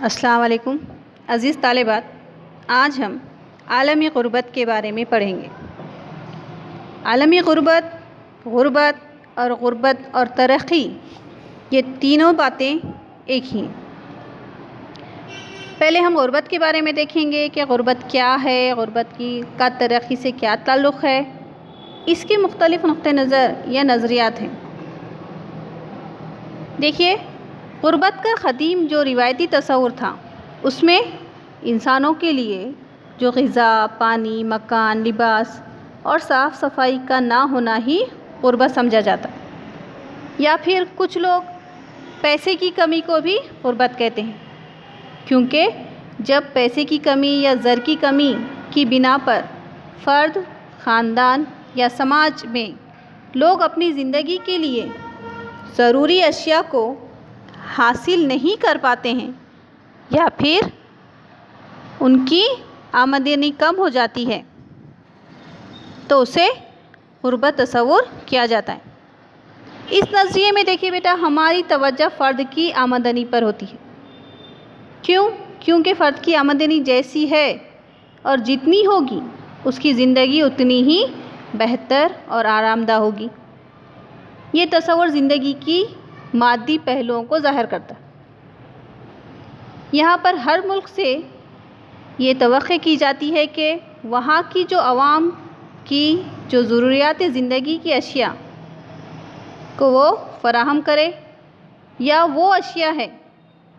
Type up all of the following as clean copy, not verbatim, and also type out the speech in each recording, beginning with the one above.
السلام علیکم عزیز طالبات، آج ہم عالمی غربت کے بارے میں پڑھیں گے۔ عالمی غربت، غربت اور ترقی، یہ تینوں باتیں ایک ہی ہیں۔ پہلے ہم غربت کے بارے میں دیکھیں گے کہ غربت کیا ہے، غربت کا ترقی سے کیا تعلق ہے، اس کے مختلف نقطہ نظر یا نظریات ہیں۔ دیکھیے، غربت کا قدیم جو روایتی تصور تھا، اس میں انسانوں کے لیے جو غذا، پانی، مکان، لباس اور صاف صفائی کا نہ ہونا ہی غربت سمجھا جاتا، یا پھر کچھ لوگ پیسے کی کمی کو بھی غربت کہتے ہیں، کیونکہ جب پیسے کی کمی یا زر کی کمی کی بنا پر فرد، خاندان یا سماج میں لوگ اپنی زندگی کے لیے ضروری اشیاء کو حاصل نہیں کر پاتے ہیں، یا پھر ان کی آمدنی کم ہو جاتی ہے، تو اسے غربت تصور کیا جاتا ہے۔ اس نظریے میں دیکھیے بیٹا، ہماری توجہ فرد کی آمدنی پر ہوتی ہے۔ کیونکہ فرد کی آمدنی جیسی ہے اور جتنی ہوگی، اس کی زندگی اتنی ہی بہتر اور آرام دہ ہوگی۔ یہ تصور زندگی کی مادی پہلوؤں کو ظاہر کرتا ہے۔ یہاں پر ہر ملک سے یہ توقع کی جاتی ہے کہ وہاں کی جو عوام کی جو ضروریات زندگی کی اشیاء کو وہ فراہم کرے، یا وہ اشیاء ہے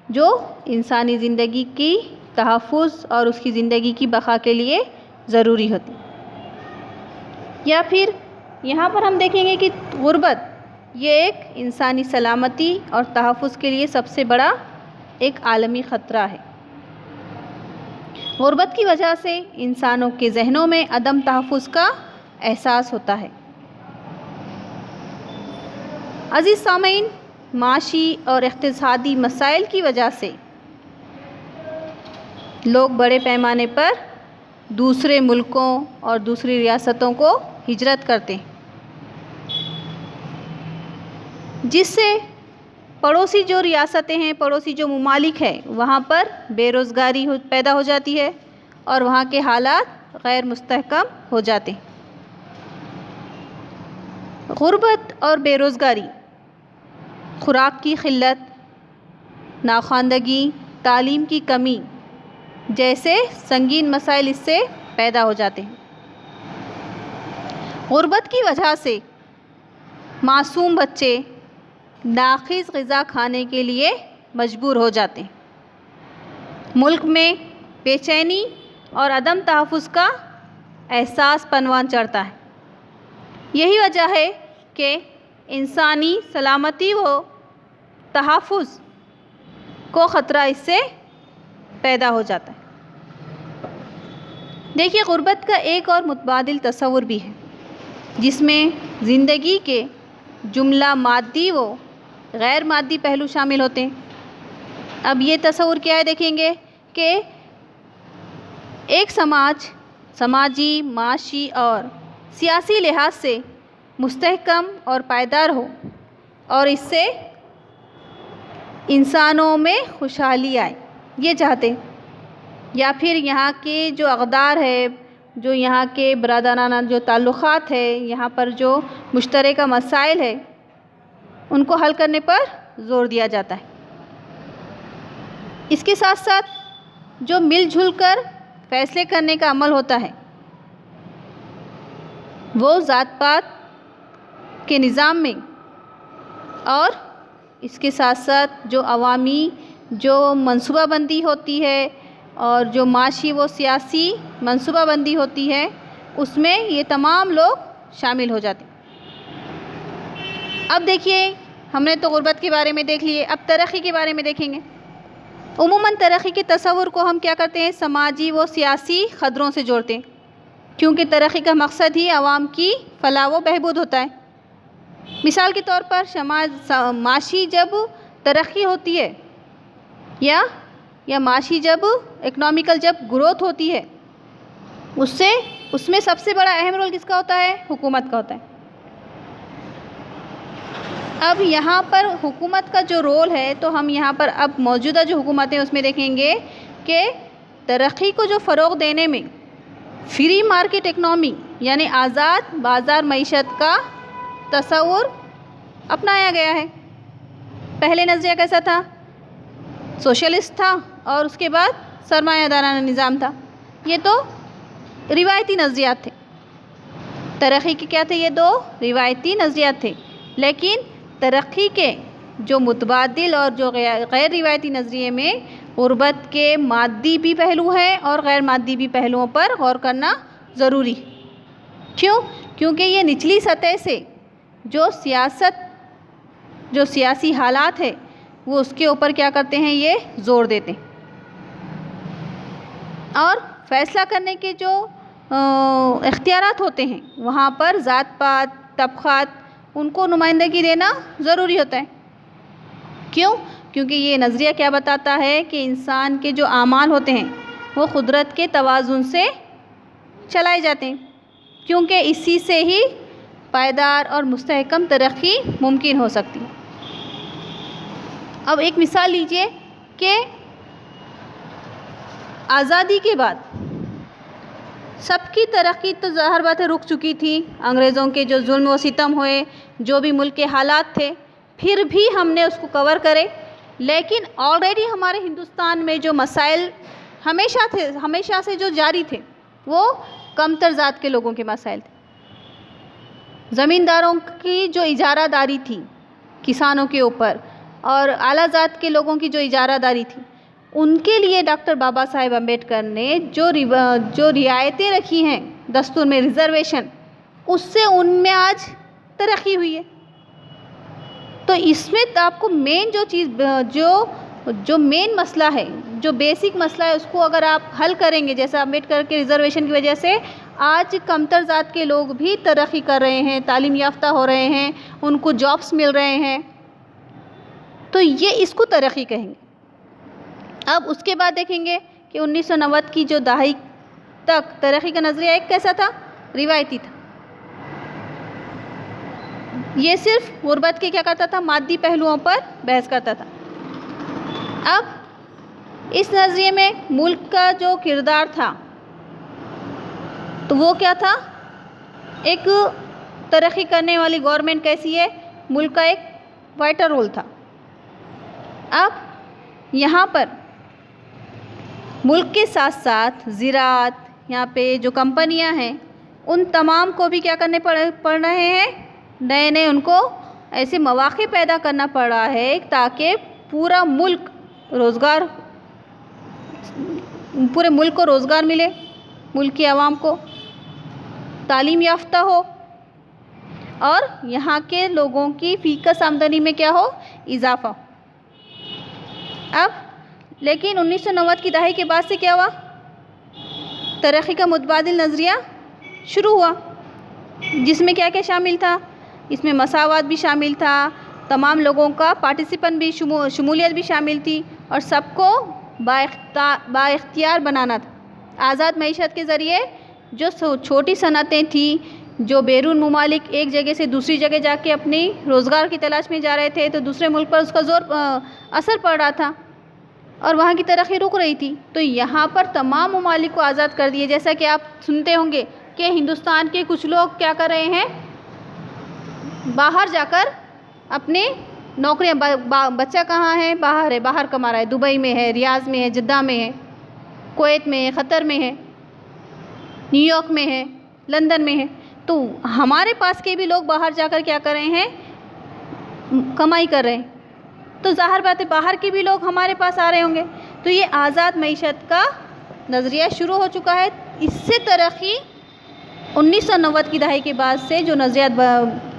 جو انسانی زندگی کی تحفظ اور اس کی زندگی کی بقا کے لیے ضروری ہوتی۔ یا پھر یہاں پر ہم دیکھیں گے کہ غربت یہ ایک انسانی سلامتی اور تحفظ کے لیے سب سے بڑا ایک عالمی خطرہ ہے۔ غربت کی وجہ سے انسانوں کے ذہنوں میں عدم تحفظ کا احساس ہوتا ہے۔ عزیز سامعین، معاشی اور اقتصادی مسائل کی وجہ سے لوگ بڑے پیمانے پر دوسرے ملکوں اور دوسری ریاستوں کو ہجرت کرتے ہیں، جس سے پڑوسی جو ریاستیں ہیں، پڑوسی جو ممالک ہیں، وہاں پر بے روزگاری پیدا ہو جاتی ہے اور وہاں کے حالات غیر مستحکم ہو جاتے ہیں۔ غربت اور بے روزگاری، خوراک کی قلت، ناخواندگی، تعلیم کی کمی جیسے سنگین مسائل اس سے پیدا ہو جاتے ہیں۔ غربت کی وجہ سے معصوم بچے ناقص غذا کھانے کے لیے مجبور ہو جاتے ہیں۔ ملک میں بے چینی اور عدم تحفظ کا احساس پنوان چڑھتا ہے۔ یہی وجہ ہے کہ انسانی سلامتی و تحفظ کو خطرہ اس سے پیدا ہو جاتا ہے۔ دیکھیے، غربت کا ایک اور متبادل تصور بھی ہے، جس میں زندگی کے جملہ مادی و غیر مادی پہلو شامل ہوتے ہیں۔ اب یہ تصور کیا ہے، دیکھیں گے کہ ایک سماجی، معاشی اور سیاسی لحاظ سے مستحکم اور پائیدار ہو، اور اس سے انسانوں میں خوشحالی آئے، یہ چاہتے ہیں۔ یا پھر یہاں کے جو اقدار ہے، جو یہاں کے برادرانہ جو تعلقات ہے، یہاں پر جو مشترکہ مسائل ہے، ان کو حل کرنے پر زور دیا جاتا ہے۔ اس کے ساتھ ساتھ جو مل جل کر فیصلے کرنے کا عمل ہوتا ہے، وہ ذات پات کے نظام میں، اور اس کے ساتھ ساتھ جو عوامی جو منصوبہ بندی ہوتی ہے اور جو معاشی و سیاسی منصوبہ بندی ہوتی ہے، اس میں یہ تمام لوگ شامل ہو جاتے ہیں۔ اب دیکھیے، ہم نے تو غربت کے بارے میں دیکھ لیے، اب ترقی کے بارے میں دیکھیں گے۔ عموماً ترقی کے تصور کو ہم کیا کرتے ہیں، سماجی و سیاسی خطروں سے جوڑتے ہیں، کیونکہ ترقی کا مقصد ہی عوام کی فلاح و بہبود ہوتا ہے۔ مثال کے طور پر معاشی جب ترقی ہوتی ہے، یا معاشی جب اکنامیکل جب گروتھ ہوتی ہے، اس میں سب سے بڑا اہم رول کس کا ہوتا ہے، حکومت کا ہوتا ہے۔ اب یہاں پر حکومت کا جو رول ہے، تو ہم یہاں پر اب موجودہ جو حکومتیں اس میں دیکھیں گے کہ ترقی کو جو فروغ دینے میں فری مارکیٹ اکنامی یعنی آزاد بازار معیشت کا تصور اپنایا گیا ہے۔ پہلے نظریہ کیسا تھا؟ سوشلسٹ تھا، اور اس کے بعد سرمایہ دارانہ نظام تھا۔ یہ تو روایتی نظریات تھے۔ ترقی کے کیا تھے؟ یہ دو روایتی نظریات تھے، لیکن ترقی کے جو متبادل اور جو غیر روایتی نظریے میں غربت کے مادی بھی پہلو ہیں اور غیر مادی بھی پہلوؤں پر غور کرنا ضروری۔ کیوں؟ کیونکہ یہ نچلی سطح سے جو سیاسی حالات ہے وہ اس کے اوپر کیا کرتے ہیں؟ یہ زور دیتے ہیں، اور فیصلہ کرنے کے جو اختیارات ہوتے ہیں وہاں پر ذات پات، طبقات، ان کو نمائندگی دینا ضروری ہوتا ہے۔ کیوں؟ کیونکہ یہ نظریہ کیا بتاتا ہے کہ انسان کے جو اعمال ہوتے ہیں وہ قدرت کے توازن سے چلائے جاتے ہیں، کیونکہ اسی سے ہی پائیدار اور مستحکم ترقی ممکن ہو سکتی ہے۔ اب ایک مثال لیجئے کہ آزادی کے بعد سب کی ترقی تو ظاہر بات ہے رک چکی تھی، انگریزوں کے جو ظلم و ستم ہوئے، جو بھی ملک کے حالات تھے، پھر بھی ہم نے اس کو کور کرے، لیکن آلریڈی ہمارے ہندوستان میں جو مسائل ہمیشہ سے جو جاری تھے وہ کمتر ذات کے لوگوں کے مسائل تھے۔ زمینداروں کی جو اجارہ داری تھی کسانوں کے اوپر، اور اعلیٰ ذات کے لوگوں کی جو اجارہ داری تھی، ان کے لیے ڈاکٹر بابا صاحب امبیڈکر نے جو رعایتیں رکھی ہیں دستور میں، ریزرویشن، اس سے ان میں آج ترقی ہوئی ہے۔ تو اس میں آپ کو مین جو مین مسئلہ ہے، جو بیسک مسئلہ ہے، اس کو اگر آپ حل کریں گے، جیسا امبیڈکر کے ریزرویشن کی وجہ سے آج کمتر ذات کے لوگ بھی ترقی کر رہے ہیں، تعلیم یافتہ ہو رہے ہیں، ان کو جابس مل رہے ہیں، تو یہ اس کو ترقی کہیں گے۔ اب اس کے بعد دیکھیں گے کہ 1990 کی جو دہائی تک ترقی کا نظریہ ایک کیسا تھا؟ روایتی تھا۔ یہ صرف غربت کے کیا کرتا تھا؟ مادی پہلوؤں پر بحث کرتا تھا۔ اب اس نظریے میں ملک کا جو کردار تھا تو وہ کیا تھا؟ ایک ترقی کرنے والی گورنمنٹ کیسی ہے؟ ملک کا ایک وائٹل رول تھا۔ اب یہاں پر ملک کے ساتھ ساتھ زراعت، یہاں پہ جو کمپنیاں ہیں، ان تمام کو بھی کیا کرنے پڑ رہے ہیں؟ نئے ان کو ایسے مواقع پیدا کرنا پڑ رہا ہے تاکہ پورے ملک کو روزگار ملے، ملک کی عوام کو تعلیم یافتہ ہو، اور یہاں کے لوگوں کی فی کس آمدنی میں کیا ہو؟ اضافہ ہو۔ اب لیکن 1990 کی دہائی کے بعد سے کیا ہوا؟ ترقی کا متبادل نظریہ شروع ہوا، جس میں کیا کیا شامل تھا؟ اس میں مساوات بھی شامل تھا، تمام لوگوں کا پارٹیسپن بھی، شمولیت بھی شامل تھی، اور سب کو بااختیار بنانا تھا۔ آزاد معیشت کے ذریعے جو چھوٹی صنعتیں تھیں، جو بیرون ممالک ایک جگہ سے دوسری جگہ جا کے اپنی روزگار کی تلاش میں جا رہے تھے، تو دوسرے ملک پر اس کا اثر پڑ رہا تھا اور وہاں کی ترقی رک رہی تھی، تو یہاں پر تمام ممالک کو آزاد کر دیے۔ جیسا کہ آپ سنتے ہوں گے کہ ہندوستان کے کچھ لوگ کیا کر رہے ہیں؟ باہر جا کر اپنے نوکریاں، بچہ کہاں ہے؟ باہر ہے، باہر کما رہا ہے، دبئی میں ہے، ریاض میں ہے، جدہ میں ہے، کویت میں ہے، قطر میں ہے، نیو یارک میں ہے، لندن میں ہے۔ تو ہمارے پاس کے بھی لوگ باہر جا کر کیا کر رہے ہیں؟ کمائی کر رہے ہیں، تو ظاہر بات ہے باہر کے بھی لوگ ہمارے پاس آ رہے ہوں گے۔ تو یہ آزاد معیشت کا نظریہ شروع ہو چکا ہے۔ اس سے ترقی 1990 کی دہائی کے بعد سے جو نظریات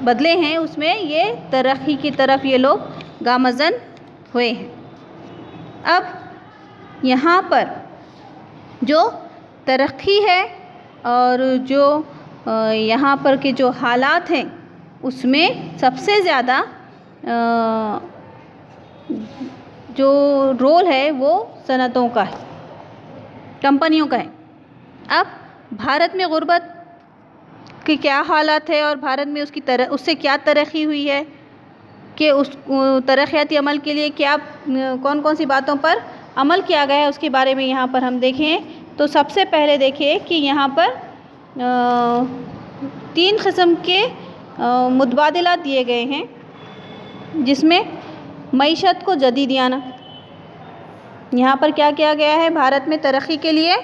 بدلے ہیں، اس میں یہ ترقی کی طرف یہ لوگ گامزن ہوئے ہیں۔ اب یہاں پر جو ترقی ہے اور جو یہاں پر کے جو حالات ہیں، اس میں سب سے زیادہ جو رول ہے وہ صنعتوں کا ہے، کمپنیوں کا ہے۔ اب بھارت میں غربت کے کیا حالات ہے اور بھارت میں اس سے کیا ترقی ہوئی ہے، کہ اس ترقیاتی عمل کے لیے کیا کون کون سی باتوں پر عمل کیا گیا ہے اس کے بارے میں یہاں پر ہم دیکھیں تو سب سے پہلے دیکھیں کہ یہاں پر 3 قسم کے متبادلات دیے گئے ہیں، جس میں معیشت کو جدیدیانہ، یہاں پر کیا کیا گیا ہے، بھارت میں ترقی کے لیے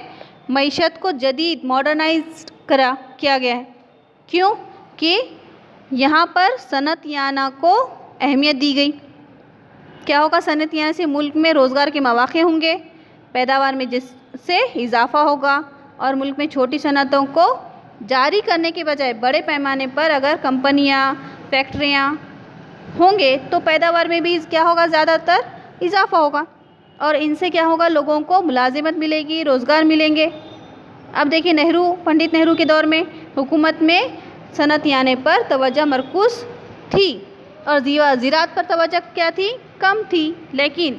معیشت کو جدید ماڈرنائز کیا گیا ہے۔ کیوں؟ کہ یہاں پر صنعتیانہ کو اہمیت دی گئی۔ کیا ہوگا؟ صنعتیانہ سے ملک میں روزگار کے مواقع ہوں گے، پیداوار میں جس سے اضافہ ہوگا، اور ملک میں چھوٹی صنعتوں کو جاری کرنے کے بجائے بڑے پیمانے پر اگر کمپنیاں، فیکٹریاں ہوں گے تو پیداوار میں بھی کیا ہوگا؟ زیادہ تر اضافہ ہوگا، اور ان سے کیا ہوگا؟ لوگوں کو ملازمت ملے گی، روزگار ملیں گے۔ اب دیکھیں پنڈت نہرو کے دور میں حکومت میں صنعتیانہ پر توجہ مرکوز تھی، اور زراعت پر توجہ کیا تھی؟ کم تھی، لیکن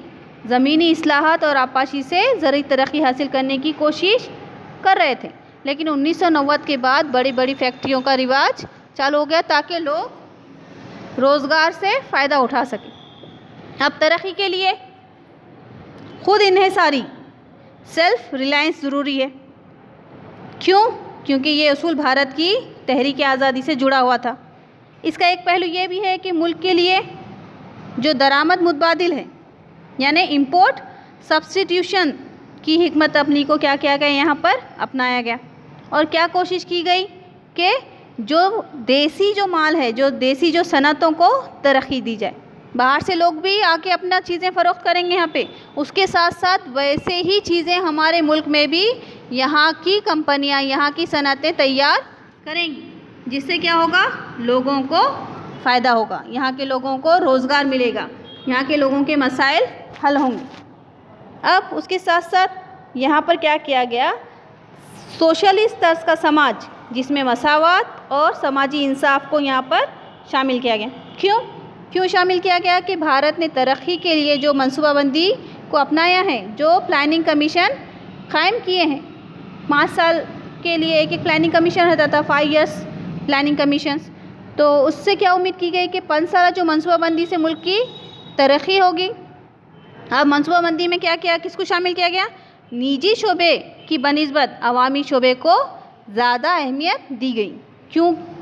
زمینی اصلاحات اور آبپاشی سے زرعی ترقی حاصل کرنے کی کوشش کر رہے تھے۔ لیکن 1990 کے بعد بڑی بڑی فیکٹریوں کا رواج چالو ہو گیا تاکہ لوگ روزگار سے فائدہ اٹھا سکیں۔ اب ترقی کے لیے خود انحصاری، سیلف ریلائنس ضروری ہے۔ کیوں؟ کیونکہ یہ اصول بھارت کی تحریک آزادی سے جڑا ہوا تھا۔ اس کا ایک پہلو یہ بھی ہے کہ ملک کے لیے جو درآمد متبادل ہے، یعنی امپورٹ سبسٹیٹیوشن کی حکمت عملی کو کیا کیا گیا؟ یہاں پر اپنایا گیا، اور کیا کوشش کی گئی کہ جو دیسی جو مال ہے، جو دیسی جو صنعتوں کو ترقی دی جائے۔ باہر سے لوگ بھی آ کے اپنا چیزیں فروخت کریں گے یہاں پہ، اس کے ساتھ ساتھ ویسے ہی چیزیں ہمارے ملک میں بھی یہاں کی کمپنیاں، یہاں کی صنعتیں تیار کریں گی، جس سے کیا ہوگا؟ لوگوں کو فائدہ ہوگا، یہاں کے لوگوں کو روزگار ملے گا، یہاں کے لوگوں کے مسائل حل ہوں گے۔ اب اس کے ساتھ ساتھ یہاں پر کیا کیا گیا؟ سوشلسٹ طرز کا سماج، جس میں مساوات اور سماجی انصاف کو یہاں پر شامل کیا گیا۔ کیوں شامل کیا گیا؟ کہ بھارت نے ترقی کے لیے جو منصوبہ بندی کو اپنایا ہے، جو پلاننگ کمیشن قائم کیے ہیں، 5 سال کے لیے ایک پلاننگ کمیشن رہتا تھا، 5 ایئرس پلاننگ کمیشنز، تو اس سے کیا امید کی گئی کہ 5 سالہ جو منصوبہ بندی سے ملک کی ترقی ہوگی۔ اب منصوبہ بندی میں کیا کیا؟ کس کو شامل کیا گیا؟ نجی شعبے کی بنسبت عوامی شعبے کو زیادہ اہمیت دی گئی۔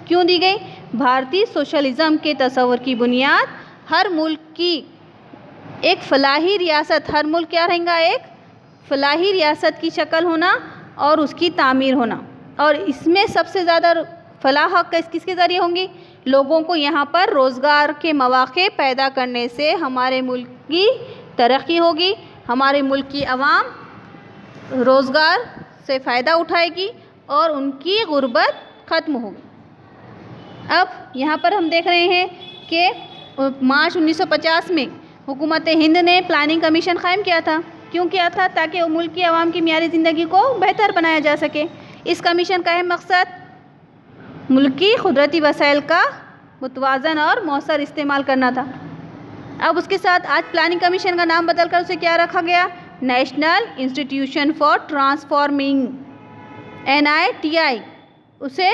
کیوں دی گئی؟ بھارتی سوشلزم کے تصور کی بنیاد ہر ملک کی ایک فلاحی ریاست، ہر ملک کیا رہیں گا؟ ایک فلاحی ریاست کی شکل ہونا اور اس کی تعمیر ہونا، اور اس میں سب سے زیادہ فلاح کس کے ذریعے ہوں گی؟ لوگوں کو یہاں پر روزگار کے مواقع پیدا کرنے سے ہمارے ملک کی ترقی ہوگی، ہمارے ملک کی عوام روزگار سے فائدہ اٹھائے گی اور ان کی غربت ختم ہوگی۔ اب یہاں پر ہم دیکھ رہے ہیں کہ مارچ 1950 میں حکومت ہند نے پلاننگ کمیشن قائم کیا تھا۔ کیوں کیا تھا؟ تاکہ ملک کی عوام کی معیاری زندگی کو بہتر بنایا جا سکے۔ اس کمیشن کا اہم مقصد ملک کی قدرتی وسائل کا متوازن اور مؤثر استعمال کرنا تھا۔ اب اس کے ساتھ آج پلاننگ کمیشن کا نام بدل کر اسے کیا رکھا گیا؟ National institution for transforming, NITI، اسے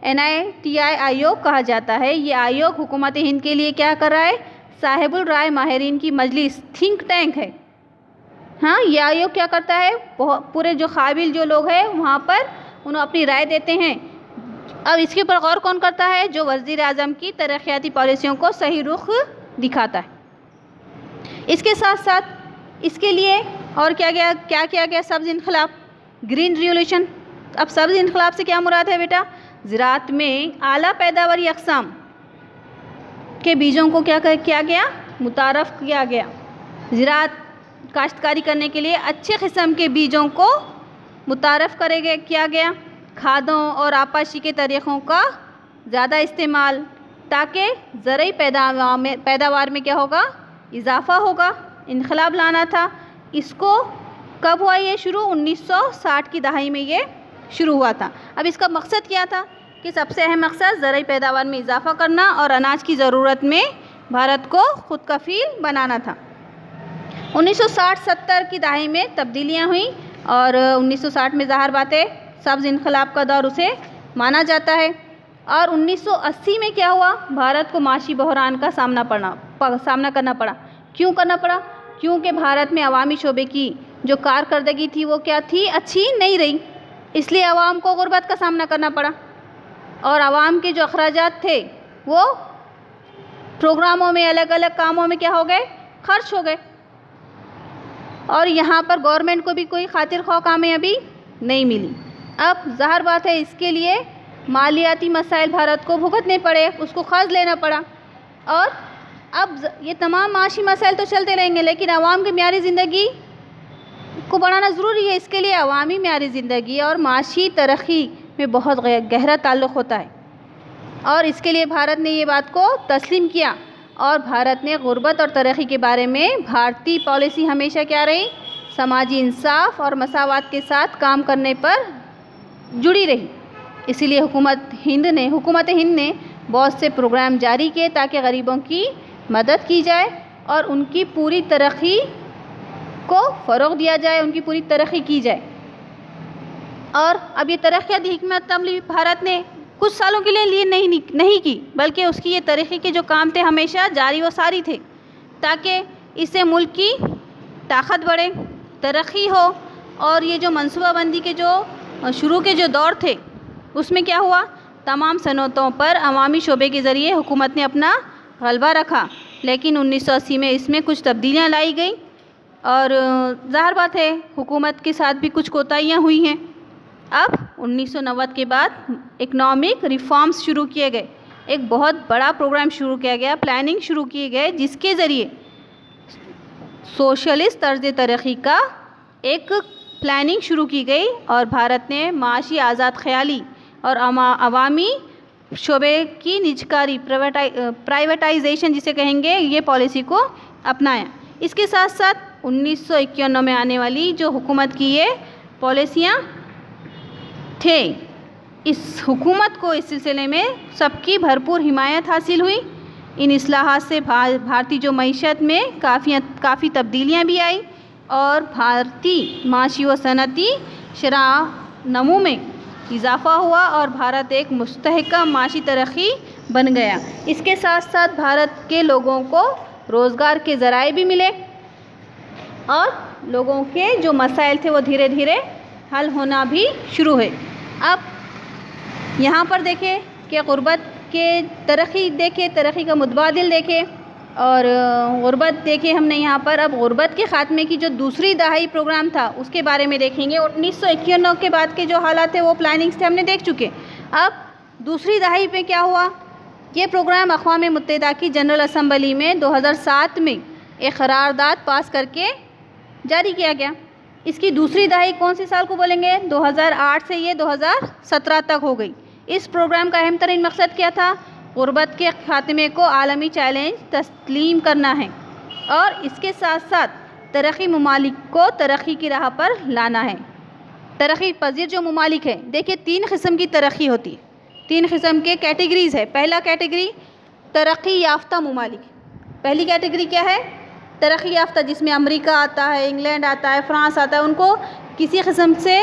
NITI آیوگ کہا جاتا ہے۔ یہ آیوگ حکومت ہند کے لیے کیا کر رہا ہے؟ صاحب الرائے ماہرین کی مجلس، تھنک ٹینک ہے۔ ہاں، یہ آیوگ کیا کرتا ہے؟ پورے جو قابل جو لوگ ہیں وہاں پر انہوں اپنی رائے دیتے ہیں۔ اب اس کے اوپر غور کون کرتا ہے؟ جو وزیر اعظم کی ترقیاتی پالیسیوں کو صحیح رخ دکھاتا ہے۔ اس کے ساتھ ساتھ اس کے لیے اور کیا کیا گیا؟ سبز انقلاب، گرین ریولوشن۔ اب سبز انقلاب سے کیا مراد ہے بیٹا؟ زراعت میں اعلیٰ پیداواری اقسام کے بیجوں کو کیا گیا؟ متعارف کیا گیا۔ زراعت کاشتکاری کرنے کے لیے اچھے قسم کے بیجوں کو متعارف کیا گیا۔ کھادوں اور آبپاشی کے طریقوں کا زیادہ استعمال، تاکہ زرعی پیداوار میں کیا ہوگا؟ اضافہ ہوگا۔ انقلاب لانا تھا۔ اس کو کب ہوا یہ شروع؟ 1960 کی دہائی میں یہ شروع ہوا تھا۔ اب اس کا مقصد کیا تھا؟ کہ سب سے اہم مقصد زرعی پیداوار میں اضافہ کرنا اور اناج کی ضرورت میں بھارت کو خود کفیل بنانا تھا۔ 1960-70 کی دہائی میں تبدیلیاں ہوئیں، اور 1960 میں ظاہر بات ہے سبز انقلاب کا دور اسے مانا جاتا ہے۔ اور 1980 میں کیا ہوا؟ بھارت کو معاشی بحران کا سامنا سامنا کرنا پڑا۔ کیوں کرنا پڑا؟ کیونکہ بھارت میں عوامی شعبے کی جو کارکردگی تھی وہ کیا تھی؟ اچھی نہیں رہی، اس لیے عوام کو غربت کا سامنا کرنا پڑا، اور عوام کے جو اخراجات تھے وہ پروگراموں میں، الگ الگ کاموں میں کیا ہو گئے؟ خرچ ہو گئے، اور یہاں پر گورنمنٹ کو بھی کوئی خاطر خواہ کامیابی نہیں ملی۔ اب ظاہر بات ہے اس کے لیے مالیاتی مسائل بھارت کو بھگتنے پڑے، اس کو قرض لینا پڑا، اور اب یہ تمام معاشی مسائل تو چلتے رہیں گے، لیکن عوام کی معیاری زندگی کو بڑھانا ضروری ہے۔ اس کے لیے عوامی معیاری زندگی اور معاشی ترقی میں بہت گہرا تعلق ہوتا ہے، اور اس کے لیے بھارت نے یہ بات کو تسلیم کیا، اور بھارت نے غربت اور ترقی کے بارے میں بھارتی پالیسی ہمیشہ کیا رہی؟ سماجی انصاف اور مساوات کے ساتھ کام کرنے پر جڑی رہی۔ اسی لیے حکومت ہند نے بہت سے پروگرام جاری کیے تاکہ غریبوں کی مدد کی جائے اور ان کی پوری ترقی کو فروغ دیا جائے، ان کی پوری ترقی کی جائے۔ اور اب یہ ترقیاتی حکمت عملی بھارت نے کچھ سالوں کے لیے نہیں کی، بلکہ اس کی یہ ترقی کے جو کام تھے ہمیشہ جاری و ساری تھے، تاکہ اس سے ملک کی طاقت بڑھے، ترقی ہو۔ اور یہ جو منصوبہ بندی کے جو شروع کے جو دور تھے اس میں کیا ہوا؟ تمام صنعتوں پر عوامی شعبے کے ذریعے حکومت نے اپنا غلبہ رکھا، لیکن 1980 میں اس میں کچھ تبدیلیاں لائی گئیں، اور ظاہر بات ہے حکومت کے ساتھ بھی کچھ کوتاہیاں ہوئی ہیں۔ اب 1990 کے بعد اکنامک ریفارمز شروع کیے گئے، ایک بہت بڑا پروگرام شروع کیا گیا، پلاننگ شروع کی گئے، جس کے ذریعے سوشلسٹ طرز ترقی کا ایک پلاننگ شروع کی گئی، اور بھارت نے معاشی آزاد خیالی اور عوامی شعبے کی نجکاری، پرائیویٹائزیشن جسے کہیں گے، یہ پالیسی کو اپنایا۔ اس کے ساتھ ساتھ 1991 میں آنے والی جو حکومت کی یہ پالیسیاں تھے، اس حکومت کو اس سلسلے میں سب کی بھرپور حمایت حاصل ہوئی۔ ان اصلاحات سے بھارتی جو معیشت میں کافی تبدیلیاں بھی آئی، اور بھارتی معاشی و صنعتی شرح نمو میں اضافہ ہوا، اور بھارت ایک مستحکم معاشی ترقی بن گیا۔ اس کے ساتھ ساتھ بھارت کے لوگوں کو روزگار کے ذرائع بھی ملے، اور لوگوں کے جو مسائل تھے وہ دھیرے دھیرے حل ہونا بھی شروع ہوئے۔ اب یہاں پر دیکھیں کہ غربت کے ترقی کا متبادل دیکھیں، اور غربت دیکھیں ہم نے یہاں پر۔ اب غربت کے خاتمے کی جو دوسری دہائی پروگرام تھا اس کے بارے میں دیکھیں گے۔ 1991 کے بعد کے جو حالات تھے وہ پلاننگز تھے، ہم نے دیکھ چکے۔ اب دوسری دہائی پہ کیا ہوا؟ یہ پروگرام اقوام متحدہ کی جنرل اسمبلی میں 2007 میں ایک قرارداد پاس کر کے جاری کیا گیا۔ اس کی دوسری دہائی کون سے سال کو بولیں گے؟ 2008 سے یہ 2017 تک ہو گئی۔ اس پروگرام کا اہم ترین مقصد کیا تھا؟ غربت کے خاتمے کو عالمی چیلنج تسلیم کرنا ہے، اور اس کے ساتھ ساتھ ترقی ممالک کو ترقی کی راہ پر لانا ہے۔ ترقی پذیر جو ممالک ہیں، دیکھیں 3 قسم کی ترقی ہوتی ہے، 3 قسم کے کیٹیگریز ہے۔ پہلا کیٹیگری ترقی یافتہ ممالک۔ پہلی کیٹیگری کیا ہے؟ ترقی یافتہ، جس میں امریکہ آتا ہے، انگلینڈ آتا ہے، فرانس آتا ہے۔ ان کو کسی قسم سے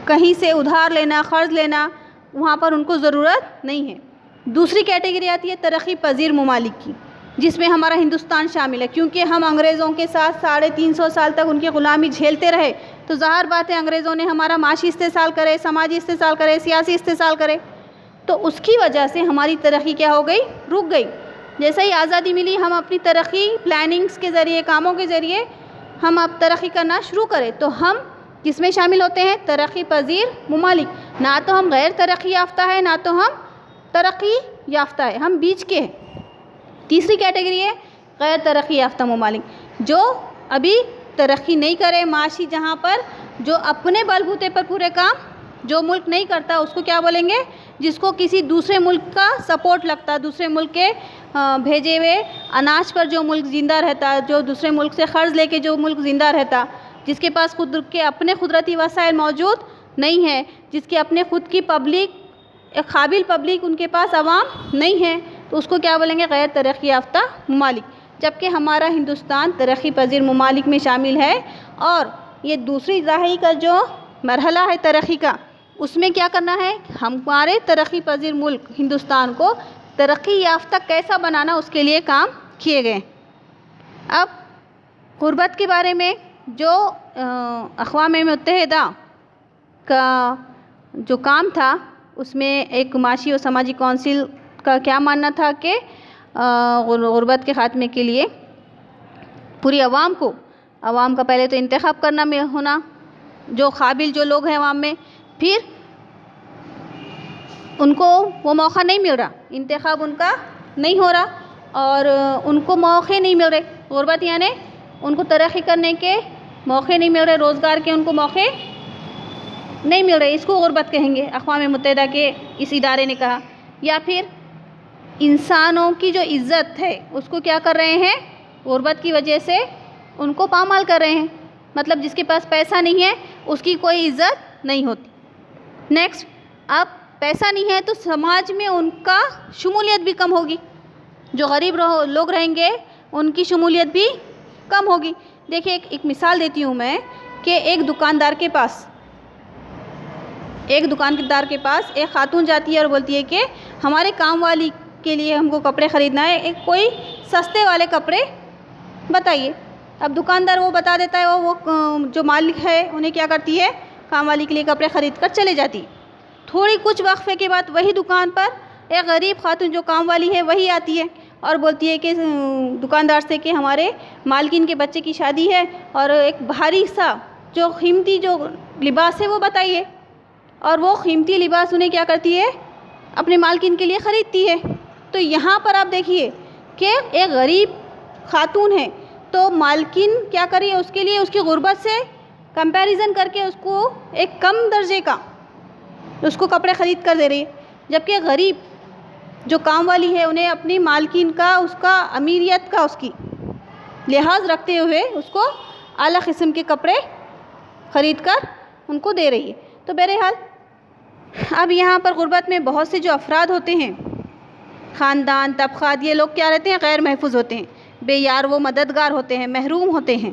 کہیں سے ادھار لینا، قرض لینا، وہاں پر ان کو ضرورت نہیں ہے۔ دوسری کیٹیگری آتی ہے ترقی پذیر ممالک کی، جس میں ہمارا ہندوستان شامل ہے۔ کیونکہ ہم انگریزوں کے ساتھ 350 سال تک ان کی غلامی جھیلتے رہے، تو ظاہر بات ہے انگریزوں نے ہمارا معاشی استحصال کرے، سماجی استحصال کرے، سیاسی استحصال کرے، تو اس کی وجہ سے ہماری ترقی کیا ہو گئی؟ رک گئی۔ جیسے ہی آزادی ملی، ہم اپنی ترقی پلاننگز کے ذریعے، کاموں کے ذریعے ہم اب ترقی کرنا شروع کریں، تو ہم کس میں شامل ہوتے ہیں؟ ترقی پذیر ممالک۔ نہ تو ہم غیر ترقی یافتہ ہیں، نہ تو ہم ترقی یافتہ ہے، ہم بیچ کے ہیں۔ تیسری کیٹیگری ہے غیر ترقی یافتہ ممالک، جو ابھی ترقی نہیں کرے معاشی، جہاں پر جو اپنے بل بوتے پر پورے کام جو ملک نہیں کرتا اس کو کیا بولیں گے؟ جس کو کسی دوسرے ملک کا سپورٹ لگتا، دوسرے ملک کے بھیجے ہوئے اناج پر جو ملک زندہ رہتا، جو دوسرے ملک سے قرض لے کے جو ملک زندہ رہتا، جس کے پاس خود کے اپنے قدرتی وسائل موجود نہیں ہیں، جس کے اپنے خود کی پبلک، ایک قابل پبلک ان کے پاس عوام نہیں ہے، تو اس کو کیا بولیں گے؟ غیر ترقی یافتہ ممالک۔ جبکہ ہمارا ہندوستان ترقی پذیر ممالک میں شامل ہے، اور یہ دوسری دہائی کا جو مرحلہ ہے ترقی کا، اس میں کیا کرنا ہے؟ ہمارے ترقی پذیر ملک ہندوستان کو ترقی یافتہ کیسا بنانا، اس کے لیے کام کیے گئے۔ اب غربت کے بارے میں جو اقوام متحدہ کا جو کام تھا اس میں ایک معاشی و سماجی کونسل کا کیا ماننا تھا کہ غربت کے خاتمے کے لیے پوری عوام کا پہلے تو انتخاب کرنا میں ہونا، جو قابل جو لوگ ہیں عوام میں، پھر ان کو وہ موقع نہیں مل رہا، انتخاب ان کا نہیں ہو رہا اور ان کو موقع نہیں مل رہے. غربت یعنی ان کو ترقی کرنے کے موقع نہیں مل رہے، روزگار کے ان کو موقع نہیں مل رہے، اس کو غربت کہیں گے اقوام متحدہ کے اس ادارے نے کہا. یا پھر انسانوں کی جو عزت ہے اس کو کیا کر رہے ہیں، غربت کی وجہ سے ان کو پامال کر رہے ہیں، مطلب جس کے پاس پیسہ نہیں ہے اس کی کوئی عزت نہیں ہوتی. نیکسٹ، اب پیسہ نہیں ہے تو سماج میں ان کا شمولیت بھی کم ہوگی، جو غریب لوگ رہیں گے ان کی شمولیت بھی کم ہوگی. دیکھیے ایک مثال دیتی ہوں میں کہ ایک دکاندار کے پاس ایک خاتون جاتی ہے اور بولتی ہے کہ ہمارے کام والی کے لیے ہم کو کپڑے خریدنا ہے، ایک کوئی سستے والے کپڑے بتائیے. اب دکاندار وہ بتا دیتا ہے، وہ جو مالک ہے انہیں کیا کرتی ہے، کام والی کے لیے کپڑے خرید کر چلے جاتی. تھوڑی کچھ وقفے کے بعد وہی دکان پر ایک غریب خاتون جو کام والی ہے وہی آتی ہے اور بولتی ہے کہ دکاندار سے کہ ہمارے مالکین کے بچے کی شادی ہے اور ایک بھاری سا جو قیمتی جو لباس ہے وہ بتائیے. اور وہ قیمتی لباس انہیں کیا کرتی ہے، اپنے مالکین کے لیے خریدتی ہے. تو یہاں پر آپ دیکھیے کہ ایک غریب خاتون ہے تو مالکین کیا کری، اس کے لیے اس کی غربت سے کمپیریزن کر کے اس کو ایک کم درجے کا اس کو کپڑے خرید کر دے رہی ہے، جبکہ غریب جو کام والی ہے انہیں اپنی مالکین کا اس کا امیریت کا اس کی لحاظ رکھتے ہوئے اس کو اعلیٰ قسم کے کپڑے خرید کر ان کو دے رہی ہے. تو بہرحال اب یہاں پر غربت میں بہت سے جو افراد ہوتے ہیں، خاندان، طبقات، یہ لوگ کیا رہتے ہیں، غیر محفوظ ہوتے ہیں، بے یار و مددگار ہوتے ہیں، محروم ہوتے ہیں.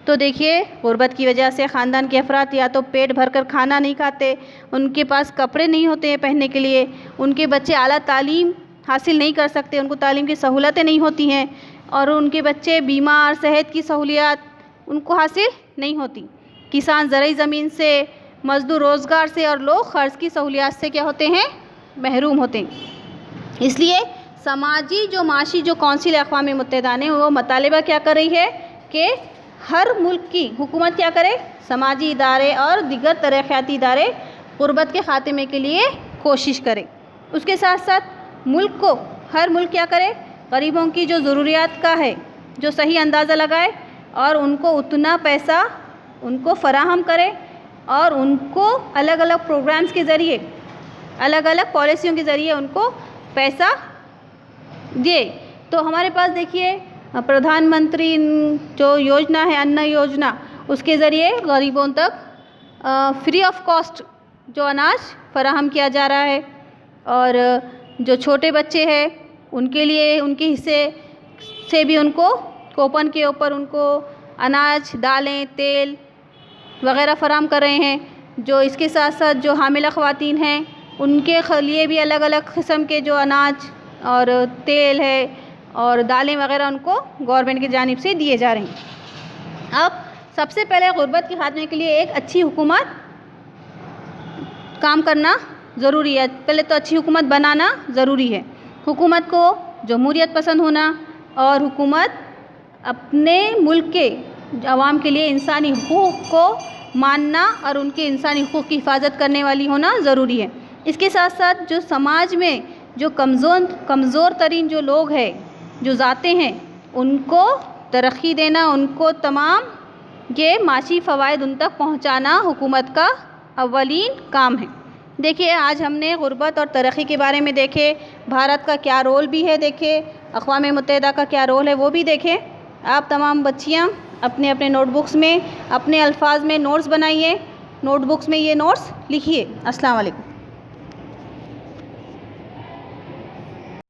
تو دیکھیے غربت کی وجہ سے خاندان کے افراد یا تو پیٹ بھر کر کھانا نہیں کھاتے، ان کے پاس کپڑے نہیں ہوتے ہیں پہننے کے لیے، ان کے بچے اعلیٰ تعلیم حاصل نہیں کر سکتے، ان کو تعلیم کی سہولتیں نہیں ہوتی ہیں اور ان کے بچے بیمار، صحت کی سہولیات ان کو حاصل نہیں ہوتی. کسان زرعی زمین سے، مزدور روزگار سے اور لوگ قرض کی سہولیات سے کیا ہوتے ہیں، محروم ہوتے ہیں. اس لیے سماجی جو معاشی جو کونسل اقوام متحدہ نے وہ مطالبہ کیا کر رہی ہے کہ ہر ملک کی حکومت کیا کرے، سماجی ادارے اور دیگر ترقیاتی ادارے غربت کے خاتمے کے لیے کوشش کرے. اس کے ساتھ ساتھ ہر ملک کیا کرے، غریبوں کی جو ضروریات کا ہے جو صحیح اندازہ لگائے اور ان کو اتنا پیسہ ان کو فراہم کرے اور ان کو الگ الگ پروگرامز کے ذریعے، الگ الگ پالیسیوں کے ذریعے ان کو پیسہ دے. تو ہمارے پاس دیکھیے پردھان منتری جو یوجنا ہے، ان یوجنا، اس کے ذریعے غریبوں تک فری آف کاسٹ جو اناج فراہم کیا جا رہا ہے اور جو چھوٹے بچے ہیں ان کے لیے ان کے حصے سے بھی ان کو کوپن کے اوپر ان کو اناج، دالیں، تیل وغیرہ فراہم کر رہے ہیں. جو اس کے ساتھ ساتھ جو حاملہ خواتین ہیں ان کے لیے بھی الگ الگ قسم کے جو اناج اور تیل ہے اور دالیں وغیرہ ان کو گورنمنٹ کی جانب سے دیے جا رہے ہیں. اب سب سے پہلے غربت کے خاتمے کے لیے ایک اچھی حکومت کام کرنا ضروری ہے. پہلے تو اچھی حکومت بنانا ضروری ہے. حکومت کو جمہوریت پسند ہونا اور حکومت اپنے ملک کے عوام کے لیے انسانی حقوق کو ماننا اور ان کے انسانی حقوق کی حفاظت کرنے والی ہونا ضروری ہے. اس کے ساتھ ساتھ جو سماج میں جو کمزور ترین جو لوگ ہیں، جو ذاتیں ہیں، ان کو ترقی دینا، ان کو تمام یہ معاشی فوائد ان تک پہنچانا حکومت کا اولین کام ہے. دیکھیے آج ہم نے غربت اور ترقی کے بارے میں دیکھے، بھارت کا کیا رول بھی ہے دیکھے، اقوام متحدہ کا کیا رول ہے وہ بھی دیکھیں. آپ تمام بچیاں اپنے اپنے نوٹ بکس میں اپنے الفاظ میں نوٹس بنائیے، نوٹ بکس میں یہ نوٹس لکھیے. السلام علیکم.